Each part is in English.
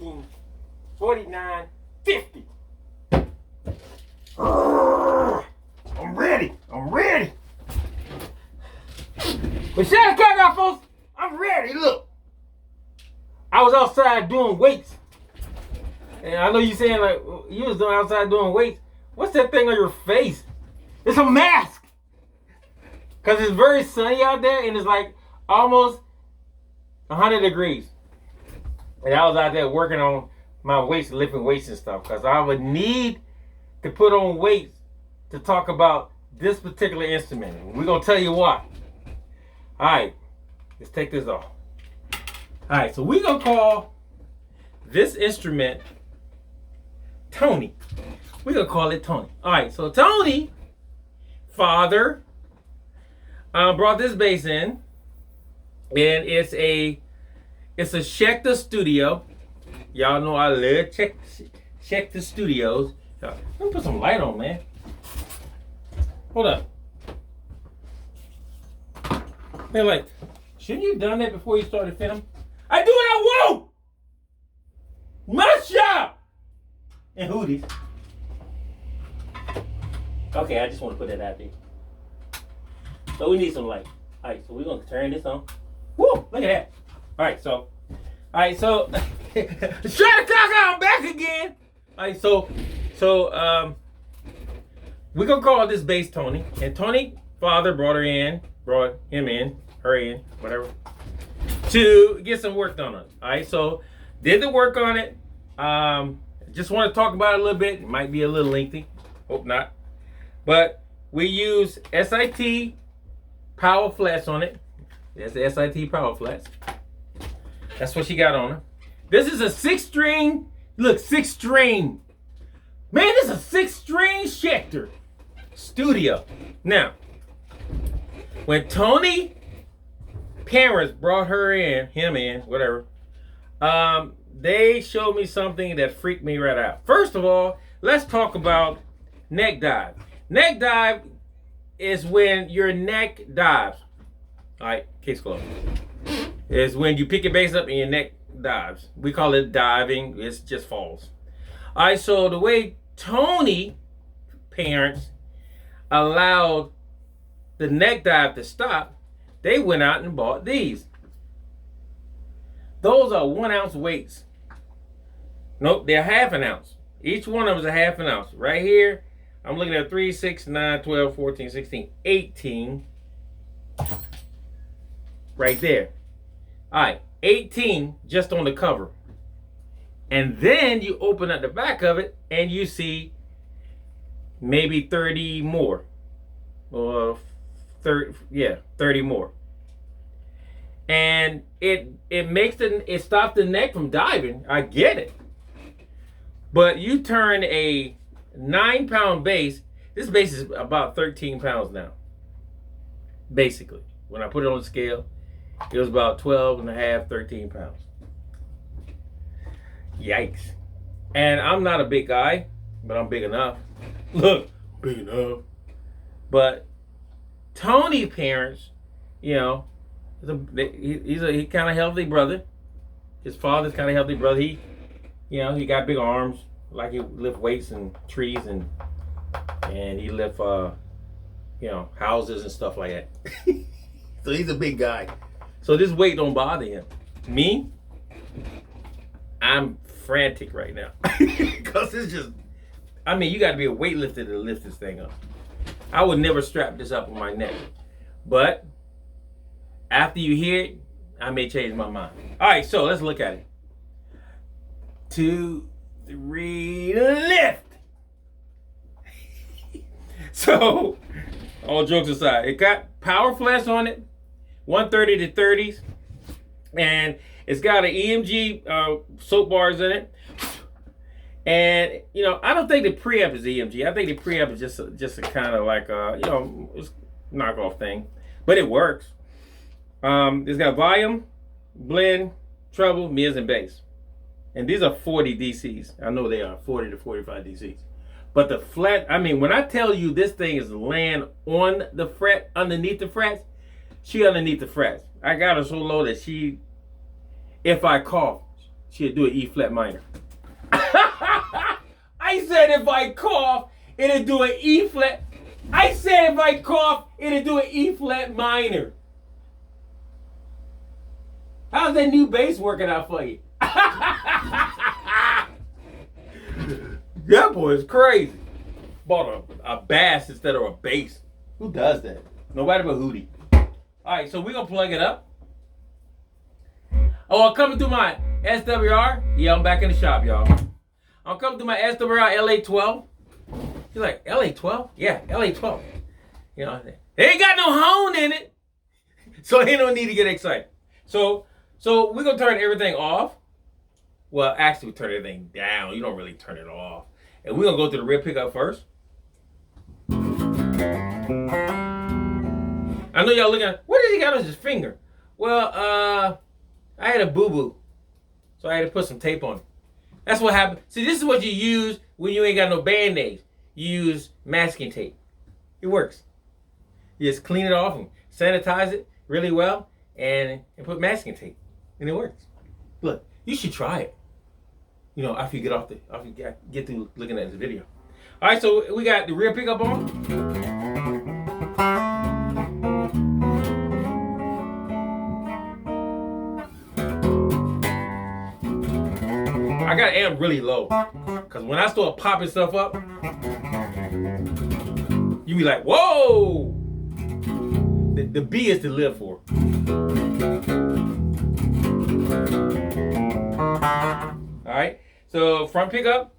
18, 49, 50. I'm ready. I'm ready. But shout out to out, folks. I'm ready. Look. I was outside doing weights. And I know you saying like you was outside doing weights. What's that thing on your face? It's a mask. Cause it's very sunny out there and it's like almost 100 degrees. And I was out there working on my weights, lifting weights and stuff. Cause I would need to put on weights to talk about this particular instrument. We're gonna tell you why. Alright, let's take this off. Alright, so we're gonna call this instrument Tony. We're gonna call it Tony. Alright, so Tony, father, brought this bass in, and it's a Schecter Studio. Y'all know I love Schecter Studios. Let me put some light on, man. Hold up. They're like, shouldn't you have done that before you started filming? I do what I want. My shop. And hoodies. Okay, I just want to put that out there. So we need some light. All right, so we're gonna turn this on. Woo! Look at that. All right, so try to clock out. I'm back again. All right, so we're gonna call this bass Tony, and Tony father brought him in, her in, whatever, to get some work done on it. All right, so did the work on it. Just want to talk about it a little bit. It might be a little lengthy. Hope not. But we use SIT power flats on it. That's the SIT power flats. That's what she got on her. This is a 6-string. Look, 6-string. Man, this is a 6-string Schecter Studio. Now, when Tony parents brought him in, whatever, they showed me something that freaked me right out. First of all, let's talk about neck dive. Neck dive is when your neck dives. All right, case closed. It's when you pick your bass up and your neck dives. We call it diving. It just falls. All right, so the way Tony parents allowed the neck dive to stop, they went out and bought these. Those are 1 ounce weights. Nope, they're half an ounce. Each one of them is a half an ounce. Right here, I'm looking at 3, 6, 9, 12, 14, 16, 18. Right there. All right, 18 just on the cover. And then you open up the back of it and you see maybe 30 more. Or 30 more. And it stops the neck from diving. I get it. But you turn a 9-pound bass. This bass is about 13 pounds now. Basically. When I put it on the scale, it was about 12 and a half, 13 pounds. Yikes. And I'm not a big guy, but I'm big enough. Look, big enough. But Tony parents, you know, he's a kind of healthy brother. His father's kind of healthy brother. He got big arms, like he lift weights and trees and he lift houses and stuff like that. So he's a big guy. So this weight don't bother him. Me, I'm frantic right now because it's just. I mean, you got to be a weightlifter to lift this thing up. I would never strap this up on my neck, but after you hear it, I may change my mind. All right, so let's look at it. 2, 3, lift. So, all jokes aside, it got power flats on it, 130 to 30s, and it's got an EMG soap bars in it. And I don't think the preamp is EMG. I think the preamp is just a kind of like it's a knockoff thing, but it works. It's got volume, blend, treble, mids, and bass. And these are 40 DCs. I know they are 40 to 45 DCs. But the flat, I mean, when I tell you this thing is laying on the fret, underneath the frets, she underneath the frets. I got her so low that if I cough, she'll do an E flat minor. I said if I cough, it'll do an E flat. I said if I cough, it'll do an E flat minor. How's that new bass working out for you? That boy is crazy. Bought a bass instead of a bass. Who does that? Nobody but Hootie. Alright, so we're going to plug it up. Oh, I'm coming through my SWR. Yeah, I'm back in the shop, y'all. I'm coming through my SWR LA12. You're like, LA12? Yeah, LA12. You know, they ain't got no hone in it. So ain't no need to get excited. So we're going to turn everything off. Well, actually, we turn everything down. You don't really turn it off. And we're going to go to the rear pickup first. I know y'all looking at, what does he got on his finger? Well, I had a boo-boo. So I had to put some tape on it. That's what happened. See, this is what you use when you ain't got no Band-Aids. You use masking tape. It works. You just clean it off and sanitize it really well and put masking tape. And it works. Look, you should try it. You know, after you get through looking at this video. All right, so we got the rear pickup on. I got amp really low, cause when I start popping stuff up, you be like, whoa! The B is to live for. All right, so front pickup,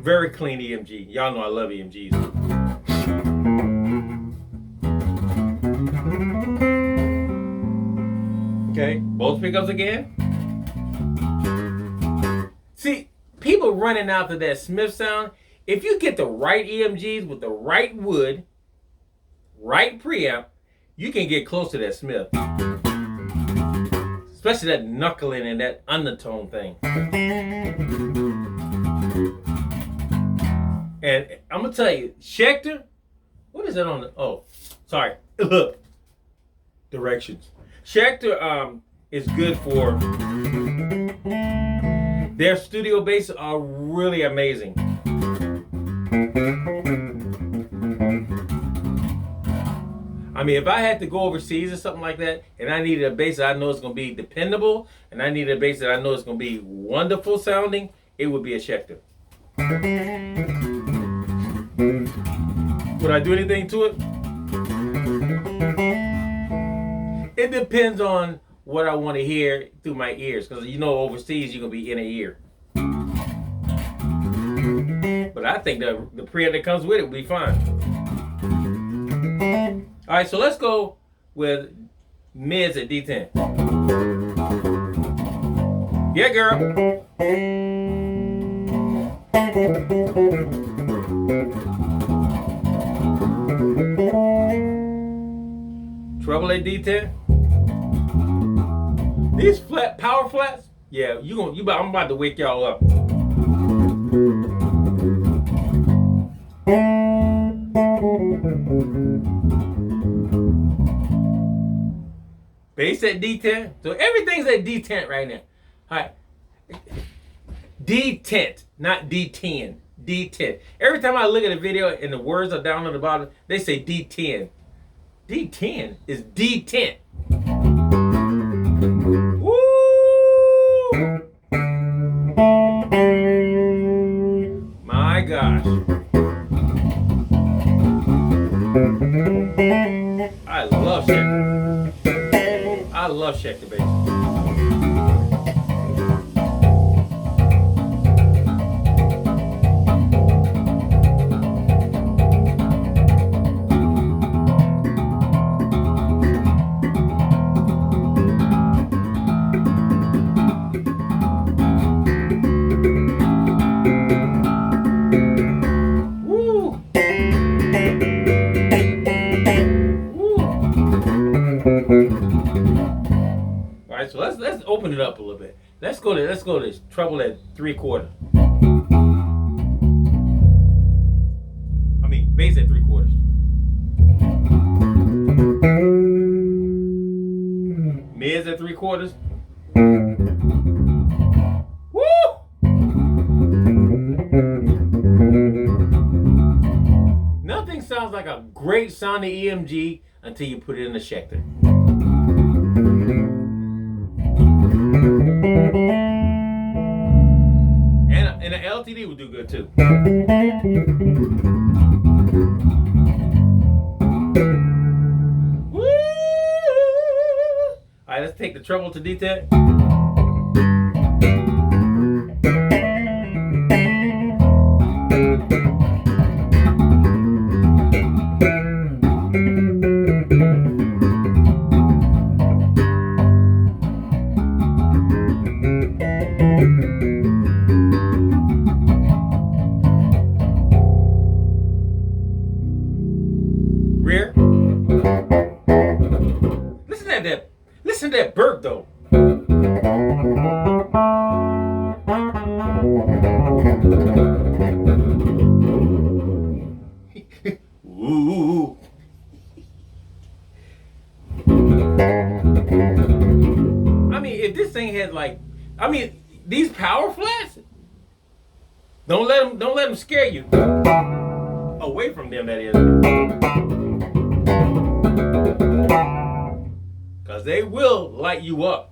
very clean EMG. Y'all know I love EMGs. Okay, both pickups again. See, people running after that Smith sound, if you get the right EMGs with the right wood, right preamp, you can get close to that Smith. Especially that knuckling and that undertone thing. And I'm going to tell you, Schecter, what is that on the, oh, sorry, look, directions. Schecter is good for, their studio basses are really amazing. I mean, if I had to go overseas or something like that, and I needed a bass that I know is going to be dependable, and I needed a bass that I know is going to be wonderful sounding, it would be a Schecter. Would I do anything to it? It depends on what I want to hear through my ears, because you know overseas you're going to be in an ear. But I think the preamp that comes with it will be fine. All right, so let's go with mids at D10. Yeah, girl. Treble at D10. These flat power flats, yeah, I'm about to wake y'all up. Bass at D10. So everything's at D10 right now. All right. D10, not D10. D10. Every time I look at a video and the words are down on the bottom, they say D10. D10 is D10. Woo! My gosh. I love Schecter. I love Schecter bass. All right, so let's open it up a little bit. Let's go to treble at 3/4. I mean bass at 3/4. Mids at 3/4. great sounding EMG until you put it in the Schecter. And an LTD would do good too. Woo! All right, let's take the treble to D10. Rear. Listen to that burp though. Ooh. I mean, if this thing had these power flats, don't let them scare you. Away from them, that is. Because they will light you up.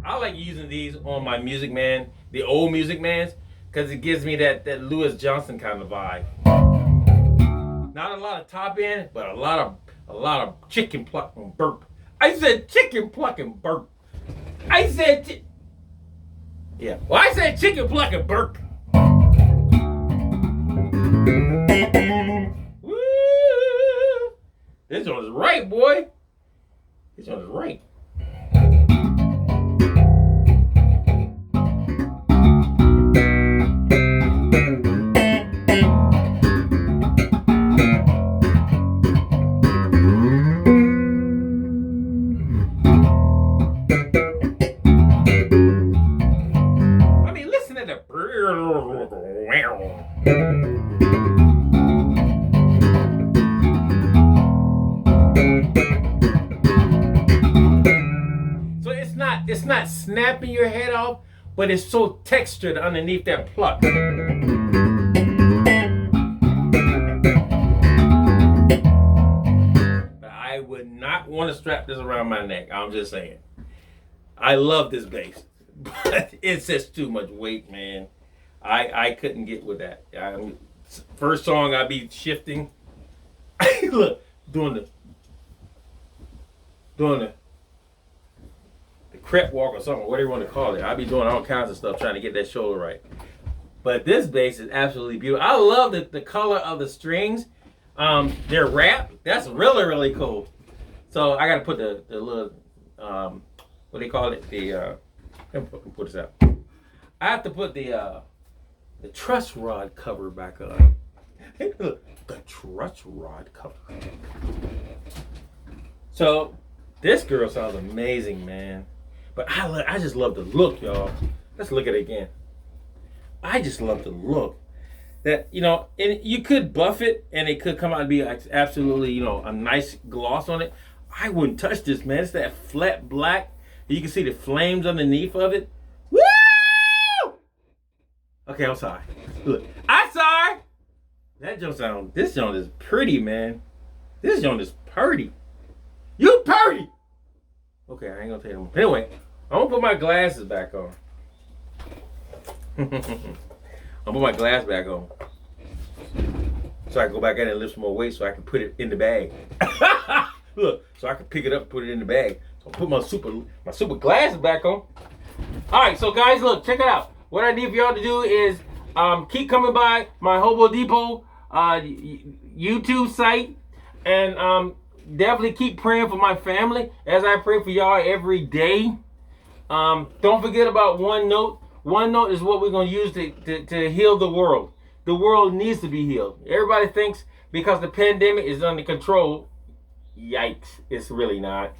I like using these on my Music Man, the old Music Mans, because it gives me that Louis Johnson kind of vibe. Not a lot of top end, but a lot of chicken pluck and burp. I said chicken pluck and burp. I said chicken pluck and burp. Woo! This one is right, boy. This one is right. So it's not snapping your head off, but it's so textured underneath that pluck. But I would not want to strap this around my neck. I'm just saying. I love this bass, but it's just too much weight, man. I couldn't get with that. First song I'd be shifting. Look, doing the crep walk or something, whatever you want to call it. I'd be doing all kinds of stuff trying to get that shoulder right. But this bass is absolutely beautiful. I love the color of the strings. They're wrapped. That's really, really cool. So I got to put the little, what do they call it? Let me put this out. I have to put the truss rod cover back on. The truss rod cover. So this girl sounds amazing, man. But I just love the look, y'all. Let's look at it again. I just love the look. That, and you could buff it and it could come out and be absolutely, a nice gloss on it. I wouldn't touch this, man. It's that flat black. You can see the flames underneath of it. Woo! Okay, I'm sorry. Look, I'm sorry. This joint is pretty, man. This joint is pretty. You pretty. Okay, I ain't gonna tell you no more. Anyway, I'm gonna put my glasses back on. I'm gonna put my glass back on. So I can go back in and lift some more weight so I can put it in the bag. Look, so I can pick it up and put it in the bag. So I put my super glasses back on. Alright, so guys, look, check it out. What I need for y'all to do is keep coming by my Hobo Depot YouTube site, and definitely keep praying for my family as I pray for y'all every day. Don't forget about OneNote. OneNote is what we're going to use to heal the world. The world needs to be healed. Everybody thinks because the pandemic is under control, yikes, it's really not.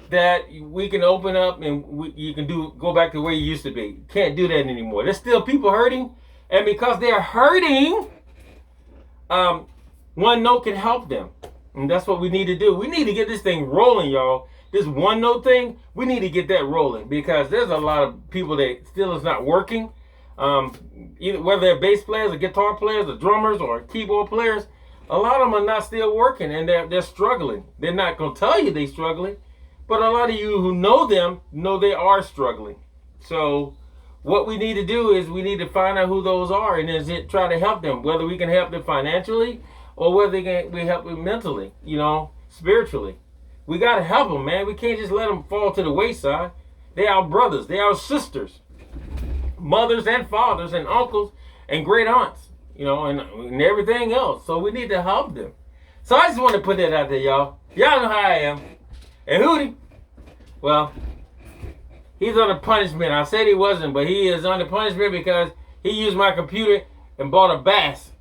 That we can open up and you can go back to where you used to be. Can't do that anymore. There's still people hurting, and because they're hurting, OneNote can help them. And that's what we need to do. We need to get this thing rolling, y'all. This one note thing, we need to get that rolling because there's a lot of people that still is not working. Either whether they're bass players or guitar players or drummers or keyboard players, a lot of them are not still working and they're struggling. They're not going to tell you they're struggling, but a lot of you who know them know they are struggling. So what we need to do is we need to find out who those are and then try to help them, whether we can help them financially or whether we help them mentally, spiritually. We got to help them, man. We can't just let them fall to the wayside. They are brothers. They are sisters. Mothers and fathers and uncles and great aunts, and everything else. So we need to help them. So I just want to put that out there, y'all. Y'all know how I am. And Hootie, well, he's under punishment. I said he wasn't, but he is under punishment because he used my computer and bought a bass.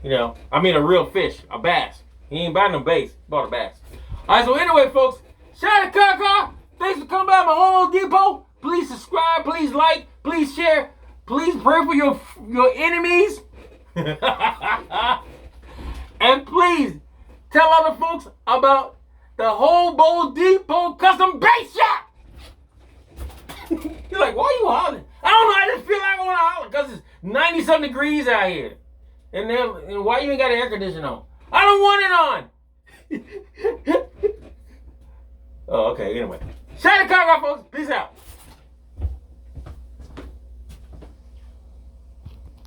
A real fish, a bass. He ain't buy no bass, bought a bass. All right, so anyway, folks, shout out to Kaka. Thanks for coming by my Home Depot. Please subscribe, please like, please share, please pray for your enemies. And please tell other folks about the Home Depot Custom Bass Shop. You're like, why are you hollering? I don't know, I just feel like I want to holler because it's 90-something degrees out here. And why you ain't got an air conditioner on? I don't want it on. Oh, okay, anyway. Shout out to Kaka, folks. Peace out.